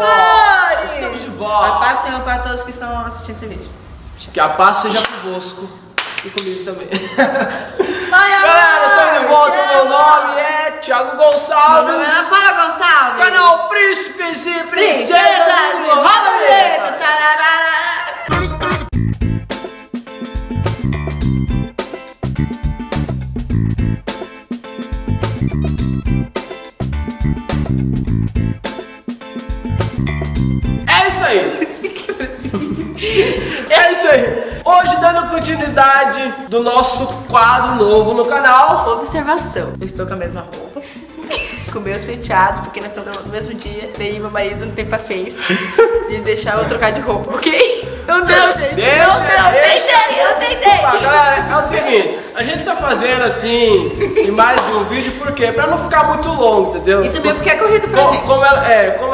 amores! Estamos de A volta! paz, Senhor, para todos que estão assistindo esse vídeo. Que a paz seja convosco e comigo também. Vai, Galera, tô de volta, meu nome é Thiago Gonçalves. Meu nome é Ana Paula Gonçalves. Canal Príncipes e Princesas Princesas do Roda Roda Vinheta. Vinheta. Tararara. É isso aí! É isso aí! Hoje, dando continuidade do nosso quadro novo no canal. Observação. Eu estou com a mesma roupa. Com o meus penteados, porque nós estamos no mesmo dia. Daí meu marido não tem paciência de deixar eu trocar de roupa, ok? Não deu, gente. Não deu. Eu tentei. Desculpa, galera, é o seguinte, a gente tá fazendo assim, em mais de um vídeo, por quê? Pra não ficar muito longo, entendeu? E também porque é corrido pra gente. Como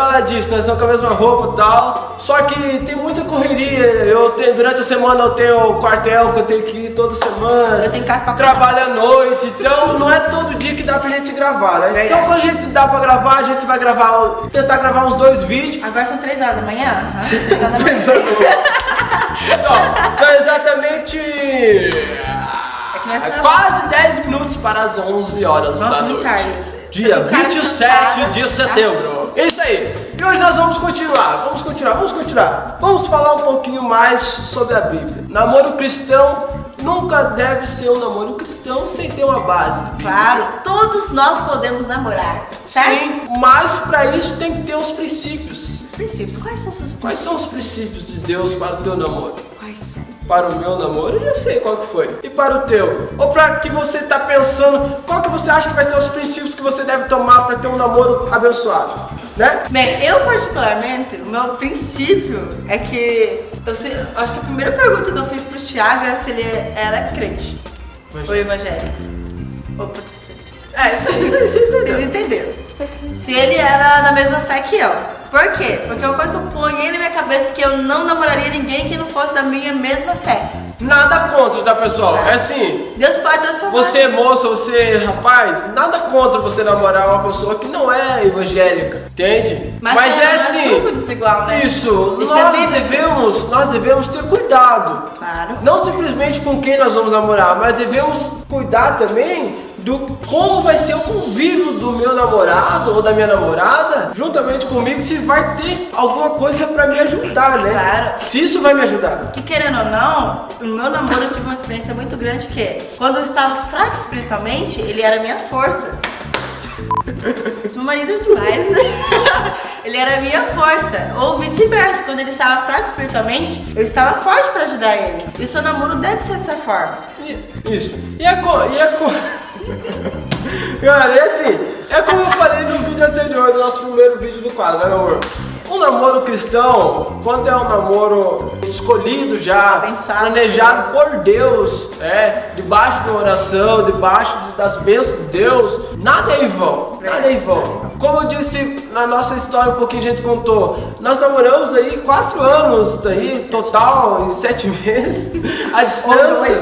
ela disse, nós estamos com a mesma roupa e tal, só que tem muita correria, durante a semana eu tenho o quartel que eu tenho que ir toda semana, Eu tenho casa pra trabalho à noite, então não é todo dia que dá pra gente gravar, né? Verdade. Então quando a gente dá pra gravar, a gente vai tentar gravar uns 2 vídeos. Agora são 3 horas da manhã? 3 horas da manhã. São exatamente nós estamos- quase 10 minutos para as 11 horas Nossa, da muito noite. tarde. Dia Eu tô cara 27 cansada, de tá? setembro. É isso aí. E hoje nós vamos continuar. Vamos falar um pouquinho mais sobre a Bíblia. Namoro cristão nunca deve ser um namoro cristão sem ter uma base bíblica. Claro, todos nós podemos namorar, certo? Sim, mas para isso tem que ter os princípios. Os princípios, quais são os seus princípios? Quais são os princípios de Deus para o teu namoro? Quais são? Para o meu namoro, eu já sei qual que foi. E para o teu? Ou para que você está pensando, qual que você acha que vai ser os princípios que você deve tomar para ter um namoro abençoado? Né? Bem, eu particularmente, o meu princípio é que eu acho que a primeira pergunta que eu fiz pro Thiago era se ele era crente, ou evangélico, ou protestante. Isso aí, você entendeu. Eles entenderam. Se ele era da mesma fé que eu. Por quê? Porque uma coisa que eu ponhei na minha cabeça é que eu não namoraria ninguém que não fosse da minha mesma fé. Nada contra, tá, pessoal? É assim, Deus pode transformar. você moça, você rapaz, nada contra você namorar uma pessoa que não é evangélica, entende? Mas não é assim, tudo desigual, né? isso, Isso é nós bíblico. devemos ter cuidado. Claro. Não simplesmente com quem nós vamos namorar, mas devemos cuidar também do como vai ser o convívio do meu namorado ou da minha namorada juntamente comigo, se vai ter alguma coisa pra me ajudar, né? Claro. Se isso vai me ajudar. Que querendo ou não, o meu namoro eu tive uma experiência muito grande que quando eu estava fraca espiritualmente, ele era a minha força. Esse meu marido é demais. Ele era a minha força. Ou vice-versa, quando ele estava fraco espiritualmente, eu estava forte para ajudar ele. E o seu namoro deve ser dessa forma. Isso. Cara, é assim, é como eu falei no vídeo anterior, do nosso primeiro vídeo do quadro, né, meu amor? Um namoro cristão, quando é um namoro escolhido já, Abençoado planejado por por Deus, debaixo de uma oração, debaixo das bênçãos de Deus, nada é em vão, nada é em vão. Como eu disse na nossa história, um pouquinho a gente contou, nós namoramos aí 4 anos, aí, total, em 7 meses, a distância.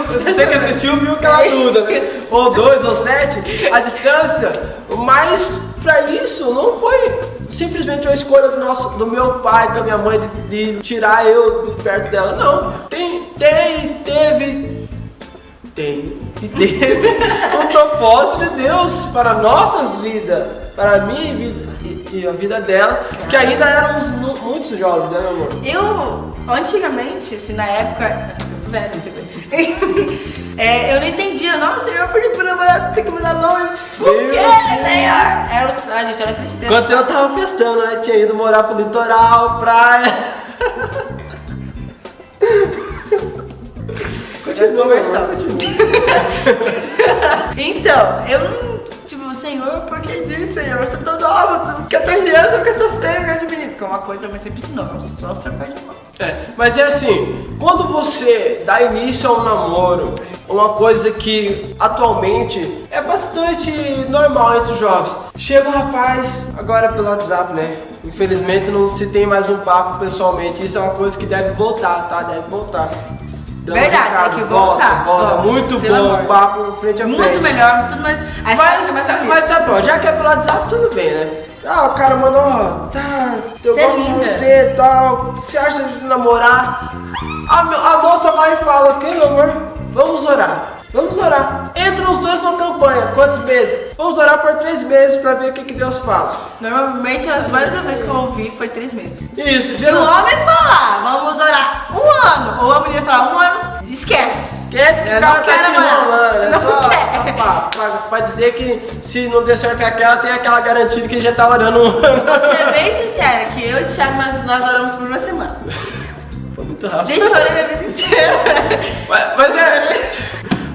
Você que assistiu viu aquela dúvida, né? Ou 2 ou 7, a distância, mas pra isso não foi simplesmente uma escolha do meu pai com a minha mãe de tirar eu de perto dela, não. Teve um propósito de Deus para nossas vidas, para a minha vida e a vida dela, que ainda éramos muitos jovens, né, meu amor? Eu, antigamente, assim, na época, eu não entendia. Nossa, Senhor, por que meu namorado tem que me dar longe? Por Meu quê, Deus. Senhor? Gente, era tristeza. Enquanto eu tava festando, né? Tinha ido morar pro litoral, praia. Continua conversando. Então, eu não. Tipo, Senhor, por que disso, Senhor? Eu sou tão nova, 14 anos, eu quero sofrer, eu gosto de menino. Porque uma coisa também sempre ensinou, não se sofre, eu gosto de mão. Mas é assim, quando você dá início a um namoro, uma coisa que atualmente é bastante normal entre os jovens. Chega um rapaz, agora pelo WhatsApp, né? Infelizmente não se tem mais um papo pessoalmente, isso é uma coisa que deve voltar, tá? Deve voltar. Dando Verdade, recado, tem que voltar. volta. Muito Pelo bom, amor. papo frente a frente. Muito melhor, tudo mais. A história fica mais bonita. Mas tá bom, já que é pelo WhatsApp, tudo bem, né? Ah, o cara manda, ó, tá, eu Você é gosto de linda. você e tal. O que você acha de namorar? A moça vai e fala, ok, meu amor, vamos orar. Vamos orar. Entra os dois numa campanha. Quantos meses? Vamos orar por 3 meses pra ver o que Deus fala. Normalmente, as maioria das vezes que eu ouvi foi 3 meses. Isso, Se o homem falar, vamos orar 1 ano, ou a menina falar 1 ano, esquece. Esquece que Eu o cara não tá quero te enrolando. É namorar. só Não quero. pra dizer que se não der certo com aquela, tem aquela garantia que ele já tá orando 1 ano. Vou ser bem sincera, que eu e o Thiago, nós oramos por 1 semana. Foi muito rápido. Gente, eu orei minha vida inteira.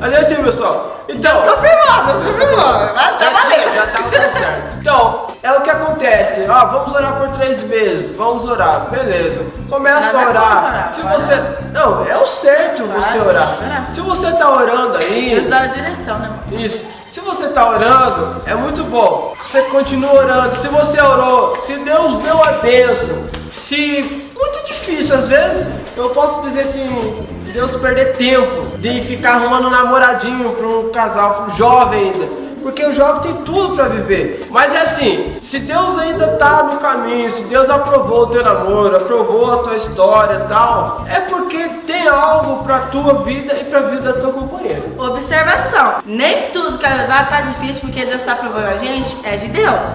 Mas é assim, pessoal. Então, Deus confirmou. Tá valendo. já tá tudo certo. Então, é o que acontece. Ó, vamos orar por 3 meses. Vamos orar. Beleza. Começa a Nada contra orar. orar, Se claro. você. Não, é o certo Claro, você orar. orar. Se você tá orando aí. Deus dá a direção, né? Isso. Se você tá orando, é muito bom. Você continua orando. Se você orou, se Deus deu a bênção, se muito difícil às vezes, eu posso dizer assim, Deus perder tempo de ficar arrumando um namoradinho para um casal jovem ainda. Porque o jovem tem tudo para viver. Mas é assim, se Deus ainda tá no caminho, se Deus aprovou o teu namoro, aprovou a tua história e tal, é porque tem algo pra tua vida e pra vida da tua companheira. Observação. Nem tudo que tá difícil porque Deus tá aprovando a gente é de Deus.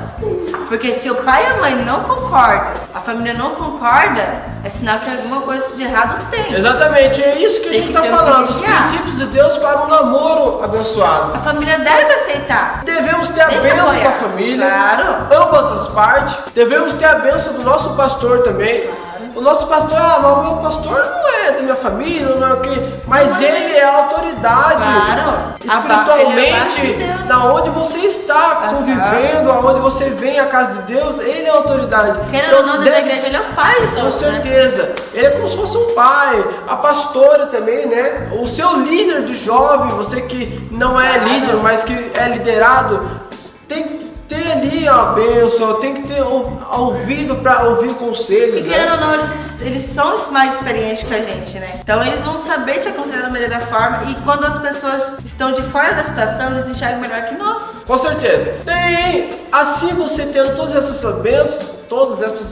Porque se o pai e a mãe não concordam, a família não concorda, é sinal que alguma coisa de errado tem. Exatamente, é isso que a Tem gente que tá ter um falando, os familiar. princípios de Deus para um namoro abençoado. A família deve aceitar. Devemos ter a Tem que bênção apoiar. da família, Claro. ambas as partes. Devemos ter a bênção do nosso pastor também. O nosso pastor, mas o meu pastor não é da minha família, não é o quê? Mas ele é a autoridade. Claro. Espiritualmente, Ele é a base de Deus. da onde você está convivendo, aonde você vem à casa de Deus, ele é a autoridade. Querendo ou não, dentro da igreja, ele é o pai de Com todos, né? certeza. Ele é como se fosse um pai. A pastora também, né? O seu líder de jovem, você que não é líder, mas que é liderado, tem que ter ali a bênção, tem que ter ouvido para ouvir conselhos. E querendo ou não, eles são mais experientes que a gente, né? Então eles vão saber te aconselhar da melhor forma. E quando as pessoas estão de fora da situação, eles enxergam melhor que nós. Com certeza. E assim você tendo todas essas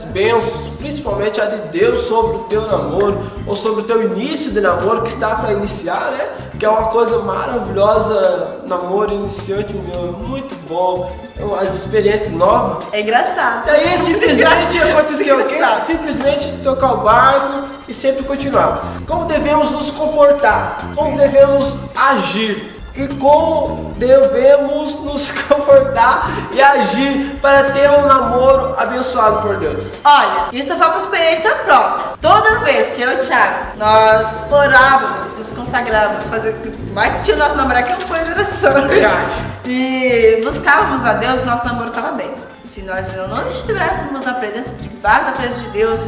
bênçãos, principalmente a de Deus sobre o teu namoro, ou sobre o teu início de namoro que está para iniciar, né? Que é uma coisa maravilhosa, namoro iniciante meu, muito bom, as experiências novas. É engraçado. E aí simplesmente aconteceu o quê? Engraçado. Simplesmente tocar o barco e sempre continuar. Como devemos nos comportar? Como devemos agir? E como devemos nos comportar e agir para ter um namoro abençoado por Deus? Olha, isso foi uma experiência própria. Toda vez que eu e o Thiago, nós orávamos, nos consagrávamos, mais tinha o nosso namorado que é uma geração. Verdade. E buscávamos a Deus, nosso namoro estava bem. Se nós não estivéssemos na presença, debaixo da presença de Deus,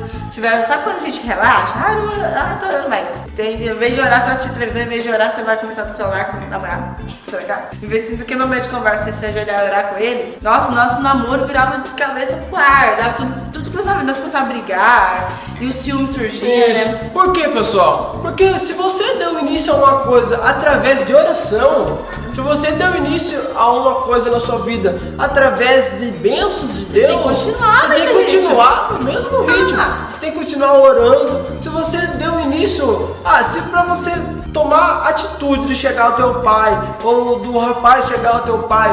sabe quando a gente relaxa? Não tô orando mais. Entende? Em vez de orar, você vai assistir televisão, em vez de orar, você vai começar no celular com o namorado. Tá legal? Em vez de que no meio de conversa você ajoelhar e orar com ele, nosso namoro virava de cabeça pro ar, dava tudo começava, nós começávamos a brigar, e o ciúme surgia, Isso. né? Por quê, pessoal? Porque se você deu início a uma coisa através de oração, se você deu início a uma coisa na sua vida através de bênçãos de Deus, tem que continuar você tem que nesse continuar no mesmo ritmo. Você tem que continuar orando. Se você deu início, se para você tomar atitude de chegar ao teu pai, ou do rapaz chegar ao teu pai,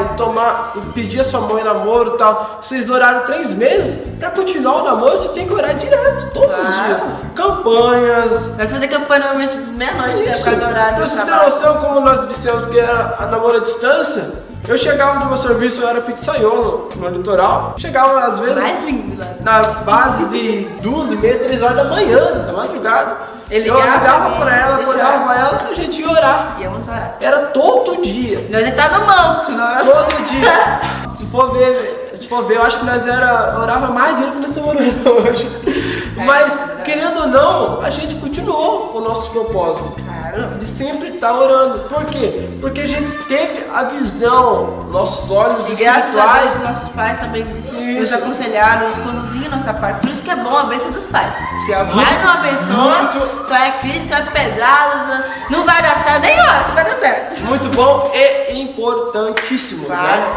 pedir a sua mãe em namoro e tal, vocês oraram 3 meses, para continuar o namoro, você tem que orar direto, todos os dias. Campanhas. Nós fazer campanha normalmente meia-noite, né? Por causa do horário Pra do você ter trabalho. noção, como nós dissemos que era a namoro à distância, eu chegava do meu serviço, eu era pizzaiolo no litoral, chegava às vezes Mais lindo lá. na base de 2h30, 3 horas da manhã, da madrugada. Ele Eu ligava ligava pra pra mim, ela, deixa eu acordava ela e a gente ia orar. Íamos orar. Era todo dia. Nós entrávamos no manto na oração. Todo dia. Se for ver, eu acho que nós orava mais ainda que nós estamos orando hoje. Mas, querendo ou não, a gente continuou com o nosso propósito. Claro. De sempre estar orando. Por quê? Porque a gente teve a visão, nossos olhos E graças a espirituais. Deus, nossos pais também nos Isso. aconselharam, nos conduziam a nossa parte. Por isso que é bom a bênção dos pais. Se a mãe não abençoa, muito. só é Cristo, só é pedradas, não vai dar certo, nem hora que vai dar certo. Muito bom e importante. importantíssimo, Claro. né?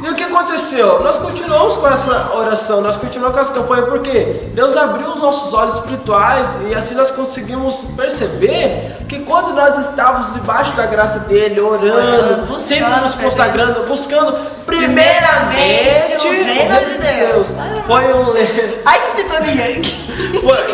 E o que aconteceu? Nós continuamos com essa oração, nós continuamos com essa campanha, porque Deus abriu os nossos olhos espirituais e assim nós conseguimos perceber que quando nós estávamos debaixo da graça dele, orando, buscando sempre nos consagrando, buscando primeiramente primeiramente o reino de Deus. Foi um Ai, que sintonia!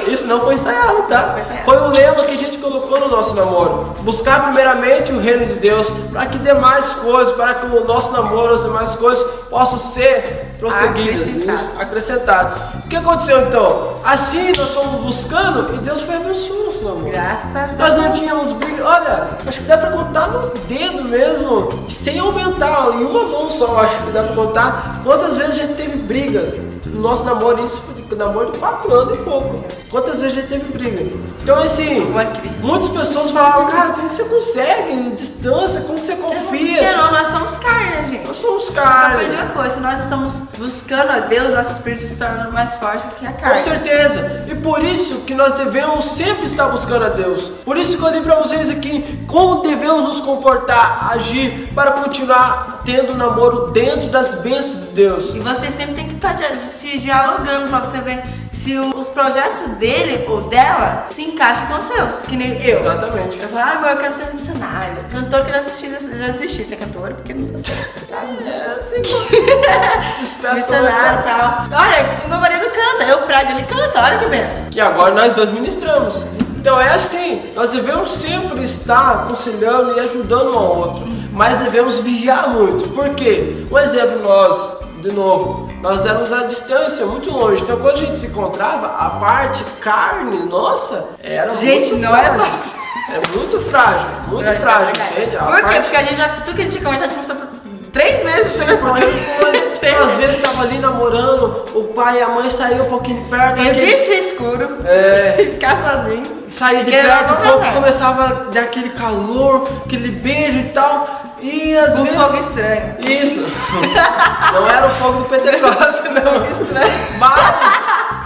isso não foi ensaiado, tá? Foi um lema que a gente colocou no nosso namoro. Buscar primeiramente o reino de Deus, para que demais coisas, para que o nosso namoro, as demais coisas possam ser prosseguidas, acrescentadas. O que aconteceu então? Assim nós fomos buscando e Deus foi abençoando o nosso namoro. Graças a Deus. Nós não tínhamos briga, olha, acho que dá pra contar nos dedos mesmo, sem aumentar, em uma mão só, acho que dá pra contar quantas vezes a gente teve brigas no nosso namoro, isso foi namoro de 4 anos e pouco. Quantas vezes a gente teve briga? Então assim, muitas pessoas falavam, cara, como que você consegue distância, como que você confia? Porque não, nós somos carne, gente. Nós somos Então, carne. aprendi uma coisa, se nós estamos buscando a Deus, nosso espírito se torna mais forte do que a carne. Com certeza. E por isso que nós devemos sempre estar buscando a Deus. Por isso que eu li para vocês aqui como devemos nos comportar, agir para continuar tendo um namoro dentro das bênçãos de Deus. E você sempre tem que estar se dialogando pra você ver se os projetos dele ou dela se encaixam com os seus. Que nem eu. Exatamente. Eu falo, mas eu quero ser missionária. Cantor que já desisti de ser cantora, porque não deu certo, sabe? Assim, Missionário e tal. Olha, o meu marido canta, eu prego, ele canta, olha que benção. E agora nós dois ministramos. Então é assim, nós devemos sempre estar aconselhando e ajudando um ao outro, mas devemos vigiar muito. Por quê? Um exemplo, nós éramos à distância, muito longe. Então quando a gente se encontrava, a parte carne, nossa, era Gente, muito não frágil. é fácil. É muito frágil, muito Isso é frágil, verdade. entende? A Por quê? parte- Porque a gente já, tudo que a gente tinha conversado, a gente conversou por 3 meses no Por telefone. telefone. Às vezes tava ali namorando, o pai e a mãe saíam um pouquinho de perto, Evite o escuro. É. Ficar sozinho. saía de Querendo perto, não o corpo casar. começava a dar aquele calor, aquele beijo e tal. E às Um vezes. fogo estranho. Isso. Não era o fogo do Pentecostes, não. Estranho.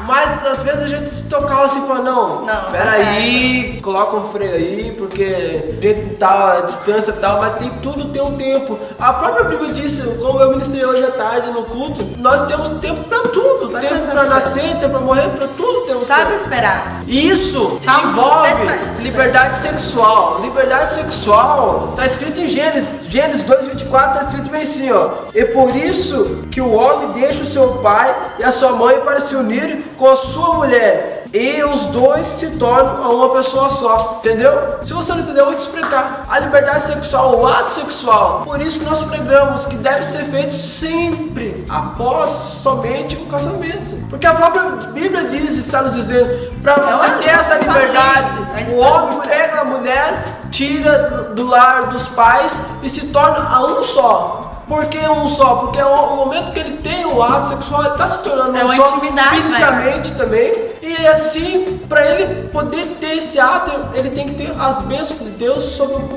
Mas às vezes a gente se tocava assim e falava, não, Não, peraí, coloca um freio aí, porque a gente tá à distância e tal, mas tudo tem um tempo. A própria Bíblia disse, como eu ministrei hoje à tarde no culto, nós temos tempo pra tudo. Pra Tempo todas pra as nascer, coisas. tempo pra morrer, pra tudo temos Sabe tempo. esperar. Isso Salmo envolve 140. liberdade sexual. Liberdade sexual está escrito em Gênesis 2:24, está escrito bem assim, ó. E por isso que o homem deixa o seu pai e a sua mãe para se unirem com a sua mulher. E os dois se tornam a uma pessoa só, entendeu? Se você não entendeu, eu vou te explicar. A liberdade sexual, o ato sexual. Por isso que nós pregamos que deve ser feito sempre após somente o casamento. Porque a própria Bíblia diz, está nos dizendo, para você ter essa liberdade, o homem pega a mulher, tira do lar dos pais e se torna a um só. Por que um só? Porque o momento que ele tem o ato sexual, ele está se tornando É um uma só intimidade, fisicamente também. E assim, para ele poder ter esse ato, ele tem que ter as bênçãos de Deus sobre o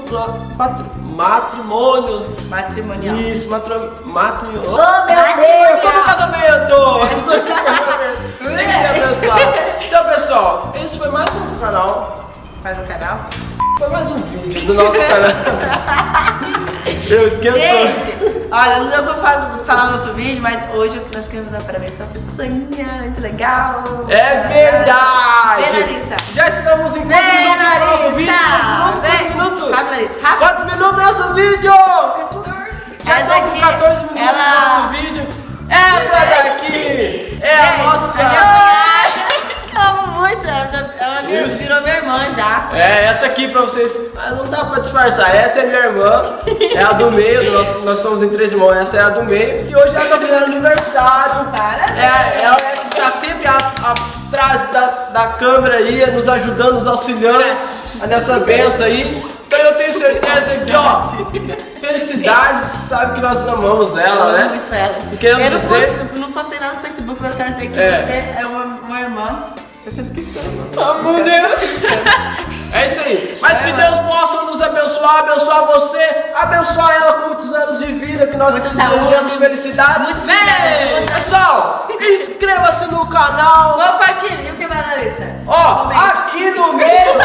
matrimônio. Matrimonial. Isso, matrimônio. Oh, meu Deus! Sobre o casamento! Tem que ser abençoado. Então, pessoal, esse foi mais um canal. Faz um canal. Foi mais um vídeo do nosso canal. Eu esqueci. Gente, olha, não deu pra falar no outro vídeo, mas hoje nós queremos dar parabéns pra uma pessoinha muito legal. É verdade! Vem, Larissa. Já estamos em quantos Vem, minutos do nosso vídeo? Larissa. Quantos Vem. minutos? Rápido, Larissa, rápido. Quantos minutos do nosso vídeo? Já Essa estamos com aqui, 14 minutos ela- do nosso vídeo. Essa daqui é a Gente, nossa... a minha mãe, eu amo muito, ela Isso. virou minha irmã já. É, essa aqui pra vocês, não dá pra disfarçar, essa é minha irmã, é a do meio, nós somos em 3 irmãos, essa é a do meio, e hoje ela tá fazendo aniversário. Parabéns. Ela está sempre atrás da câmera aí, nos ajudando, nos auxiliando nessa benção aí. Então eu tenho certeza que, ó, felicidades, sabe que nós amamos ela, né? Muito ela. E queremos Eu dizer... não postei nada no Facebook, mas eu quero dizer que É. você é uma irmã. Eu sempre quis ser uma irmã. Oh, meu Deus! É isso aí. Mas que Deus possa nos abençoar você, abençoar ela com muitos anos de vida, que nós Muita desejamos saúde. felicidade. Muito sucesso. Pessoal, Inscreva-se no canal. Compartilhe. E o que mais, Larissa? Ó, aqui no meio,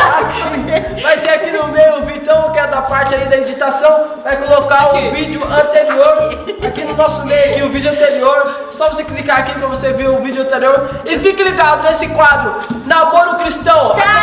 vai ser aqui no meio, o Vitão, que é da parte aí da editação, vai colocar o vídeo anterior, aqui no nosso meio, aqui, o vídeo anterior. Só você clicar aqui pra você ver o vídeo anterior. E fique ligado nesse quadro, Namoro Cristão. Tchau.